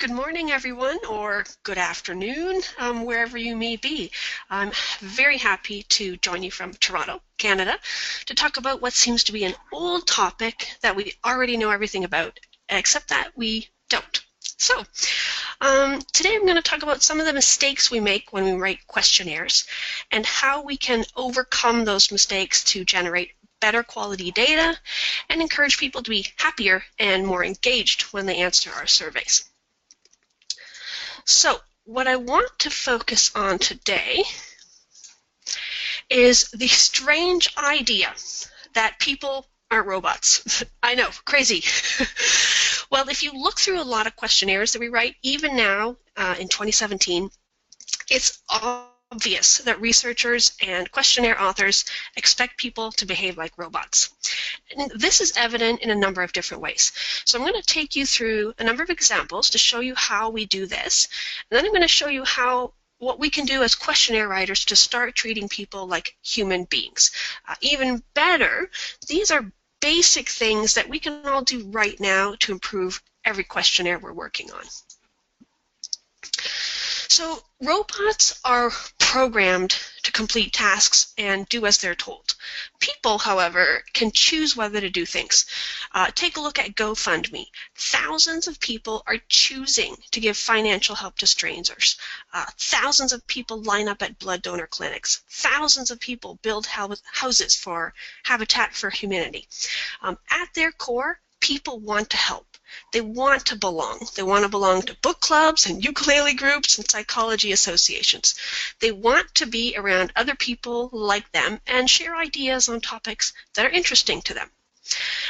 Good morning, everyone, or good afternoon, wherever you may be. I'm very happy to join you from Toronto, Canada, to talk about what seems to be an old topic that we already know everything about, except that we don't. So, today I'm going to talk about some of the mistakes we make when we write questionnaires and how we can overcome those mistakes to generate better quality data and encourage people to be happier and more engaged when they answer our surveys. So, what I want to focus on today is the strange idea that people aren't robots. I know, crazy. Well, if you look through a lot of questionnaires that we write, even now in 2017, it's obvious that researchers and questionnaire authors expect people to behave like robots. And this is evident in a number of different ways. So I'm going to take you through a number of examples to show you how we do this. And then I'm going to show you what we can do as questionnaire writers to start treating people like human beings. Even better, these are basic things that we can all do right now to improve every questionnaire we're working on. So robots are programmed to complete tasks and do as they're told. People, however, can choose whether to do things. Take a look at GoFundMe. Thousands of people are choosing to give financial help to strangers. Thousands of people line up at blood donor clinics. Thousands of people build houses for Habitat for Humanity. At their core, people want to help. They want to belong. They want to belong to book clubs and ukulele groups and psychology associations. They want to be around other people like them and share ideas on topics that are interesting to them.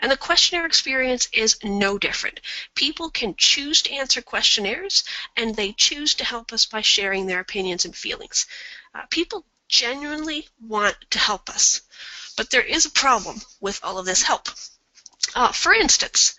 And the questionnaire experience is no different. People can choose to answer questionnaires, and they choose to help us by sharing their opinions and feelings. People genuinely want to help us, but there is a problem with all of this help. For instance,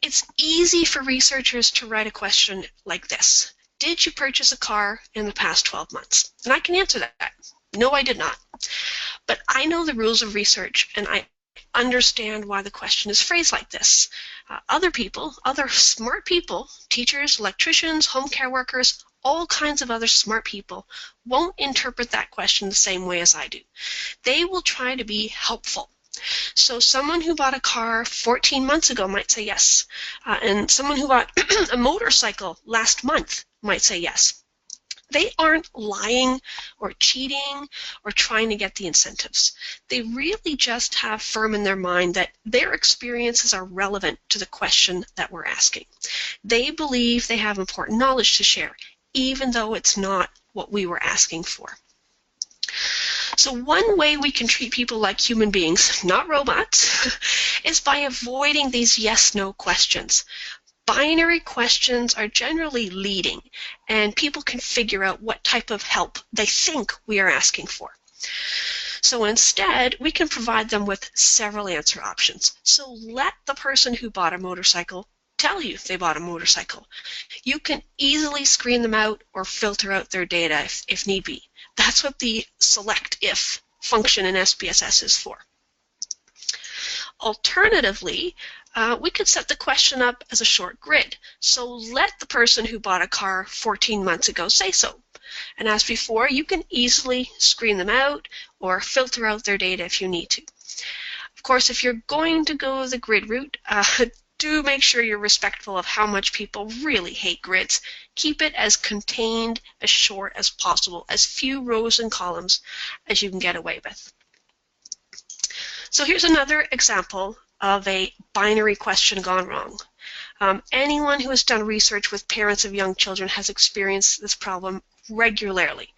it's easy for researchers to write a question like this. Did you purchase a car in the past 12 months? And I can answer that. No, I did not. But I know the rules of research, and I understand why the question is phrased like this. Other people, other smart people, teachers, electricians, home care workers, all kinds of other smart people won't interpret that question the same way as I do. They will try to be helpful. So someone who bought a car 14 months ago might say yes, and someone who bought a motorcycle last month might say yes. They aren't lying or cheating or trying to get the incentives. They really just have firm in their mind that their experiences are relevant to the question that we're asking. They believe they have important knowledge to share, even though it's not what we were asking for. So one way we can treat people like human beings, not robots, is by avoiding these yes-no questions. Binary questions are generally leading, and people can figure out what type of help they think we are asking for. So instead, we can provide them with several answer options. So let the person who bought a motorcycle tell you they bought a motorcycle. You can easily screen them out or filter out their data if need be. That's what the select if function in SPSS is for. Alternatively, we could set the question up as a short grid. So let the person who bought a car 14 months ago say so. And as before, you can easily screen them out or filter out their data if you need to. Of course, if you're going to go the grid route, do make sure you're respectful of how much people really hate grids. Keep it as contained, as short as possible, as few rows and columns as you can get away with. So here's another example of a binary question gone wrong. Anyone who has done research with parents of young children has experienced this problem regularly.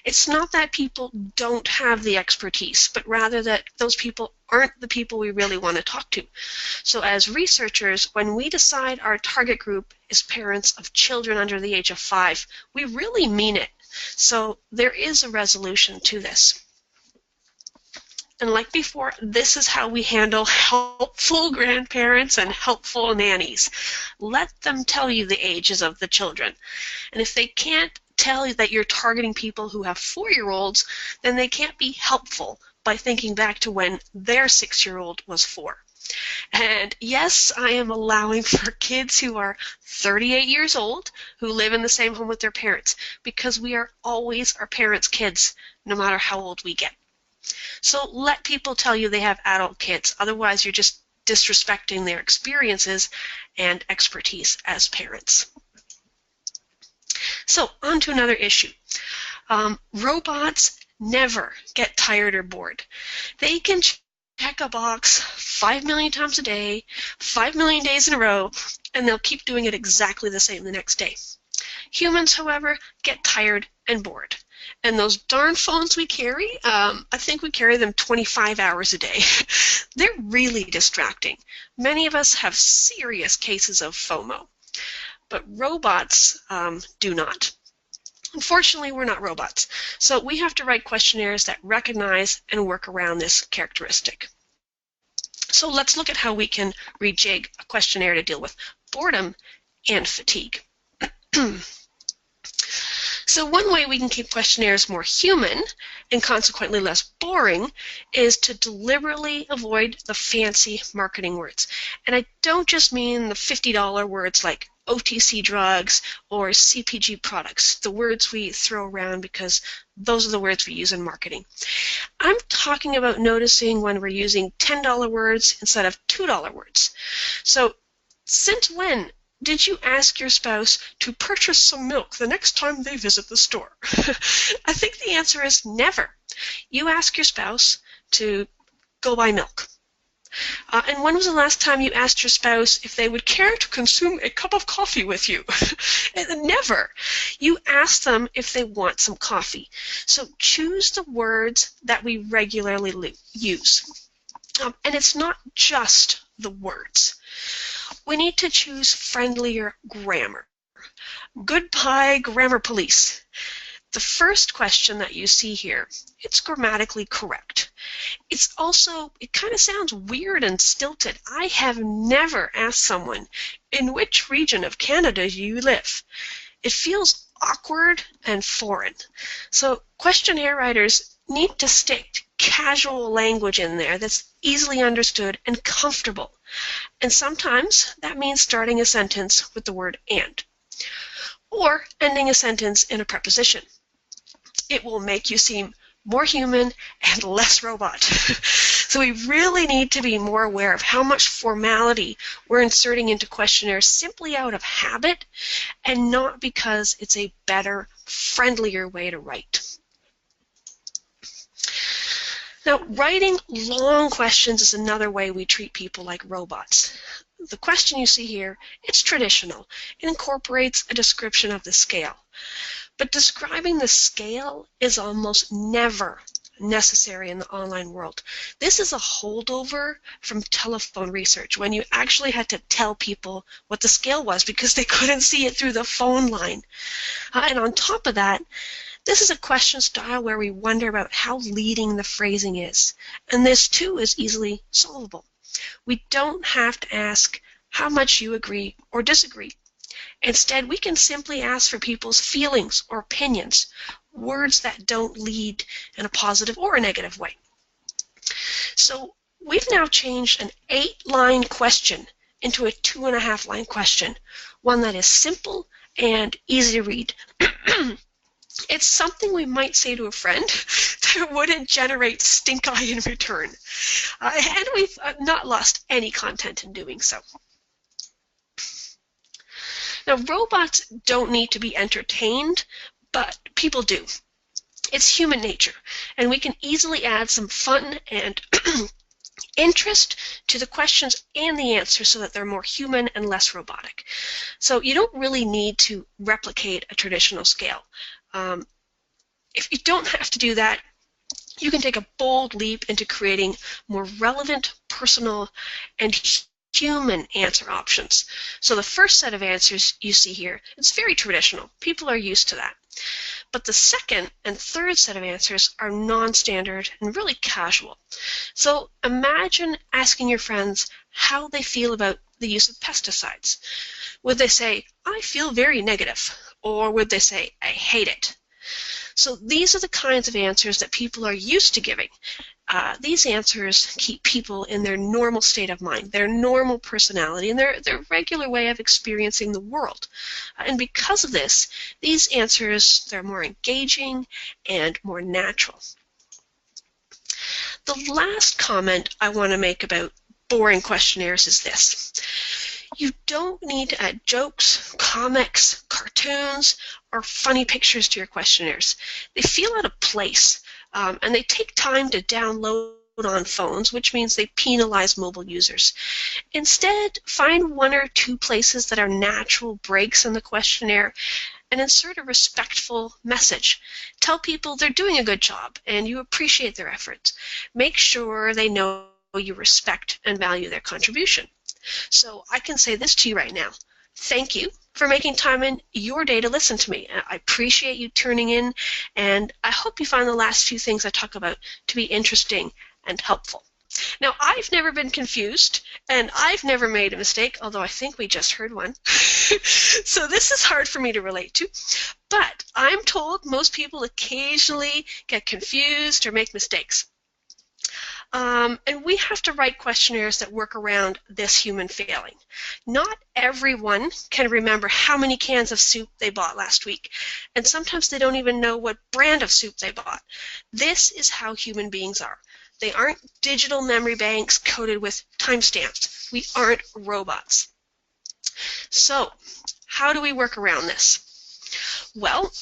It's not that people don't have the expertise, but rather that those people aren't the people we really want to talk to. So as researchers, when we decide our target group is parents of children under the age of 5, we really mean it. So there is a resolution to this. And like before, this is how we handle helpful grandparents and helpful nannies. Let them tell you the ages of the children. And if they can't tell you that you're targeting people who have 4-year-olds, then they can't be helpful by thinking back to when their 6-year-old was 4. And yes, I am allowing for kids who are 38 years old who live in the same home with their parents, because we are always our parents' kids, no matter how old we get. So let people tell you they have adult kids. Otherwise, you're just disrespecting their experiences and expertise as parents. So on to another issue. Robots never get tired or bored. They can check a box 5 million times a day, 5 million days in a row, and they'll keep doing it exactly the same the next day. Humans, however, get tired and bored. And those darn phones we carry, I think we carry them 25 hours a day. They're really distracting. Many of us have serious cases of FOMO, but robots do not. Unfortunately, we're not robots, so we have to write questionnaires that recognize and work around this characteristic. So let's look at how we can rejig a questionnaire to deal with boredom and fatigue. So one way we can keep questionnaires more human and consequently less boring is to deliberately avoid the fancy marketing words. And I don't just mean the $50 words like OTC drugs or CPG products, the words we throw around because those are the words we use in marketing. I'm talking about noticing when we're using $10 words instead of $2 words. So since when did you ask your spouse to purchase some milk the next time they visit the store? I think the answer is never. You ask your spouse to go buy milk. And when was the last time you asked your spouse if they would care to consume a cup of coffee with you? Never. You ask them if they want some coffee. So choose the words that we regularly use. And it's not just the words. We need to choose friendlier grammar. Goodbye, grammar police. The first question that you see here, it's grammatically correct. It kind of sounds weird and stilted. I have never asked someone, in which region of Canada do you live? It feels awkward and foreign. So questionnaire writers need to stick casual language in there that's easily understood and comfortable. And sometimes that means starting a sentence with the word and, or ending a sentence in a preposition. It will make you seem more human and less robot. So we really need to be more aware of how much formality we're inserting into questionnaires simply out of habit and not because it's a better, friendlier way to write. Now, writing long questions is another way we treat people like robots. The question you see here, it's traditional. It incorporates a description of the scale. But describing the scale is almost never necessary in the online world. This is a holdover from telephone research when you actually had to tell people what the scale was because they couldn't see it through the phone line. And on top of that, this is a question style where we wonder about how leading the phrasing is. And this too is easily solvable. We don't have to ask how much you agree or disagree. Instead, we can simply ask for people's feelings or opinions, words that don't lead in a positive or a negative way. So we've now changed an 8-line question into a 2.5-line question, one that is simple and easy to read. It's something we might say to a friend that wouldn't generate stink eye in return. And we've not lost any content in doing so. Now, robots don't need to be entertained, but people do. It's human nature, and we can easily add some fun and interest to the questions and the answers so that they're more human and less robotic. So you don't really need to replicate a traditional scale. If you don't have to do that, you can take a bold leap into creating more relevant, personal, and human answer options. So the first set of answers you see here, it's very traditional. People are used to that. But the second and third set of answers are non-standard and really casual. So imagine asking your friends how they feel about the use of pesticides. Would they say, I feel very negative? Or would they say, I hate it? So these are the kinds of answers that people are used to giving. These answers keep people in their normal state of mind, their normal personality, and their regular way of experiencing the world. And because of this, these answers, they're more engaging and more natural. The last comment I want to make about boring questionnaires is this. You don't need to add jokes, comics, cartoons, or funny pictures to your questionnaires. They feel out of place, and they take time to download on phones, which means they penalize mobile users. Instead, find 1 or 2 places that are natural breaks in the questionnaire and insert a respectful message. Tell people they're doing a good job and you appreciate their efforts. Make sure they know you respect and value their contribution. So I can say this to you right now. Thank you for making time in your day to listen to me. I appreciate you tuning in, and I hope you find the last few things I talk about to be interesting and helpful. Now, I've never been confused, and I've never made a mistake, although I think we just heard one. So this is hard for me to relate to, but I'm told most people occasionally get confused or make mistakes. And we have to write questionnaires that work around this human failing. Not everyone can remember how many cans of soup they bought last week, and sometimes they don't even know what brand of soup they bought. This is how human beings are. They aren't digital memory banks coated with timestamps. We aren't robots. So, how do we work around this? Well,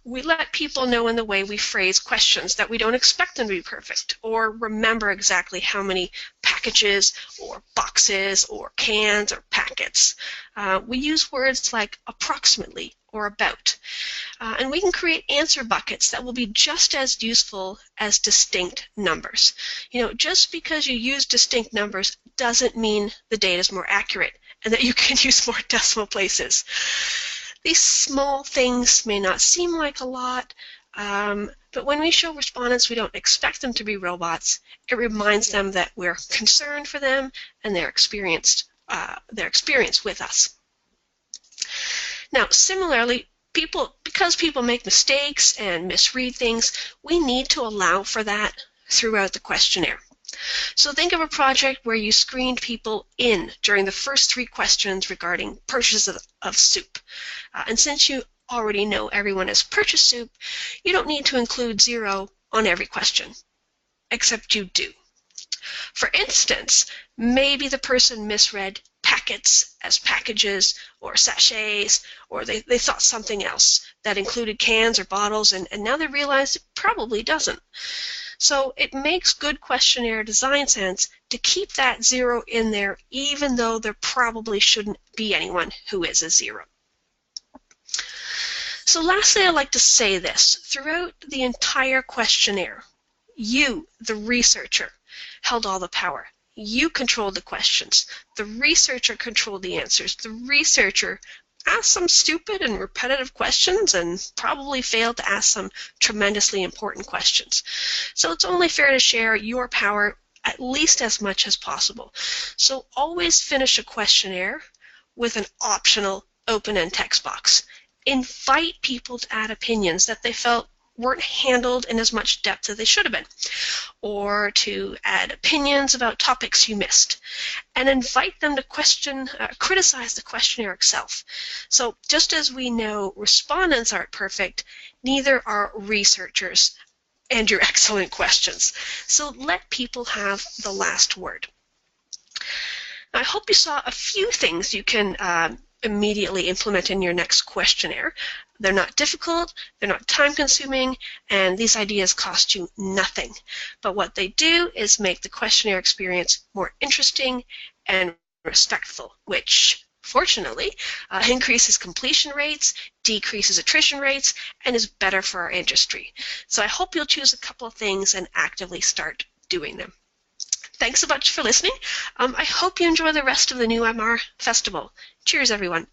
we let people know in the way we phrase questions that we don't expect them to be perfect or remember exactly how many packages or boxes or cans or packets. We use words like approximately or about. And we can create answer buckets that will be just as useful as distinct numbers. You know, just because you use distinct numbers doesn't mean the data is more accurate and that you can use more decimal places. These small things may not seem like a lot, but when we show respondents we don't expect them to be robots, it reminds them that we're concerned for them and their experience with us. Now, similarly, because people make mistakes and misread things, we need to allow for that throughout the questionnaire. So think of a project where you screened people in during the first 3 questions regarding purchase of soup. And since you already know everyone has purchased soup, you don't need to include 0 on every question, except you do. For instance, maybe the person misread packets as packages or sachets, or they thought something else that included cans or bottles, and now they realize it probably doesn't. So it makes good questionnaire design sense to keep that 0 in there, even though there probably shouldn't be anyone who is a 0. So lastly, I'd like to say this. Throughout the entire questionnaire, you, the researcher, held all the power. You controlled the questions. The researcher controlled the answers. The researcher asked some stupid and repetitive questions and probably failed to ask some tremendously important questions. So it's only fair to share your power at least as much as possible. So always finish a questionnaire with an optional open-end text box. Invite people to add opinions that they felt weren't handled in as much depth as they should have been, or to add opinions about topics you missed, and invite them to criticize the questionnaire itself. So just as we know respondents aren't perfect, neither are researchers and your excellent questions. So let people have the last word. I hope you saw a few things you can immediately implement in your next questionnaire. They're not difficult, they're not time-consuming, and these ideas cost you nothing. But what they do is make the questionnaire experience more interesting and respectful, which, fortunately, increases completion rates, decreases attrition rates, and is better for our industry. So I hope you'll choose a couple of things and actively start doing them. Thanks so much for listening. I hope you enjoy the rest of the NewMR Festival. Cheers, everyone.